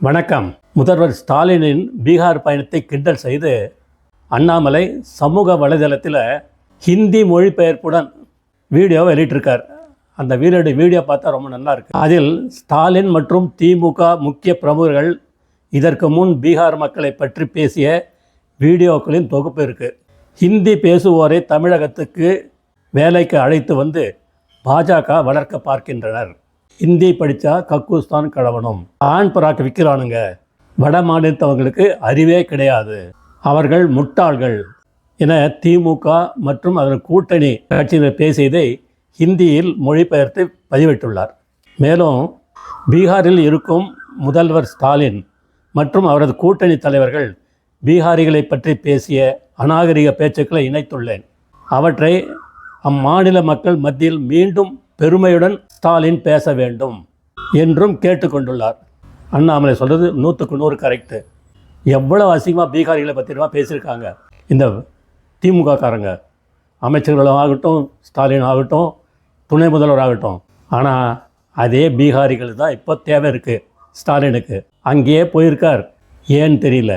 வணக்கம். முதல்வர் ஸ்டாலினின் பீகார் பயணத்தை கிண்டல் செய்து அண்ணாமலை சமூக வலைதளத்தில் ஹிந்தி மொழிபெயர்ப்புடன் வீடியோ வெளியிட்டிருக்கார். அந்த வீடியோ பார்த்தா ரொம்ப நல்லா இருக்குது. அதில் ஸ்டாலின் மற்றும் திமுக முக்கிய பிரமுகர்கள் இதற்கு முன் பீகார் மக்களை பற்றி பேசிய வீடியோக்களின் தொகுப்பு இருக்குது. ஹிந்தி பேசுவோரை தமிழகத்துக்கு வேலைக்கு அழைத்து வந்து பாஜக வளர்க்க பார்க்கின்றனர். ஹிந்தி படித்தா கக்கூஸ்தான் கழவனும், ஆண் பராக்கு விற்கிறானுங்க, வட மாநிலத்தவங்களுக்கு அறிவே கிடையாது, அவர்கள் முட்டாள்கள் என திமுக மற்றும் அதன் கூட்டணி கட்சியினர் பேசியதை ஹிந்தியில் மொழிபெயர்த்து பதிவிட்டுள்ளார். மேலும் பீகாரில் இருக்கும் முதல்வர் ஸ்டாலின் மற்றும் அவரது கூட்டணி தலைவர்கள் பீகாரிகளை பற்றி பேசிய அநாகரிக பேச்சுக்களை இணைத்துள்ளேன். அவற்றை அம்மாநில மக்கள் மத்தியில் மீண்டும் பெருமையுடன் ஸ்டாலின் பேச வேண்டும் என்றும் கேட்டுக்கொண்டுள்ளார். அண்ணாமலை சொல்கிறது 100க்கு 100 கரெக்டு. எவ்வளோ அசிங்கமாக பீகாரிகளை பற்றிமா பேசியிருக்காங்க இந்த திமுக காரங்க, அமைச்சர்களும் ஆகட்டும், ஸ்டாலின் ஆகட்டும், துணை முதல்வர் ஆகட்டும். ஆனால் அதே பீகாரிகள் தான் இப்போ தேவை இருக்குது ஸ்டாலினுக்கு. அங்கேயே போயிருக்கார், ஏன்னு தெரியல.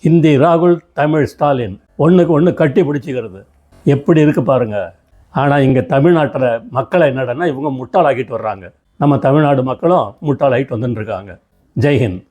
ஹிந்தி ராகுல், தமிழ் ஸ்டாலின், ஒன்றுக்கு ஒன்று கட்டி பிடிச்சிக்கிறது எப்படி இருக்குது பாருங்கள். ஆனால் இங்கே தமிழ்நாட்டில் மக்களை என்னடனா இவங்க முட்டாளாக்கிட்டு வர்றாங்க. நம்ம தமிழ்நாடு மக்களும் முட்டாளாகிட்டு வந்துட்டுருக்காங்க. ஜெய்ஹிந்த்.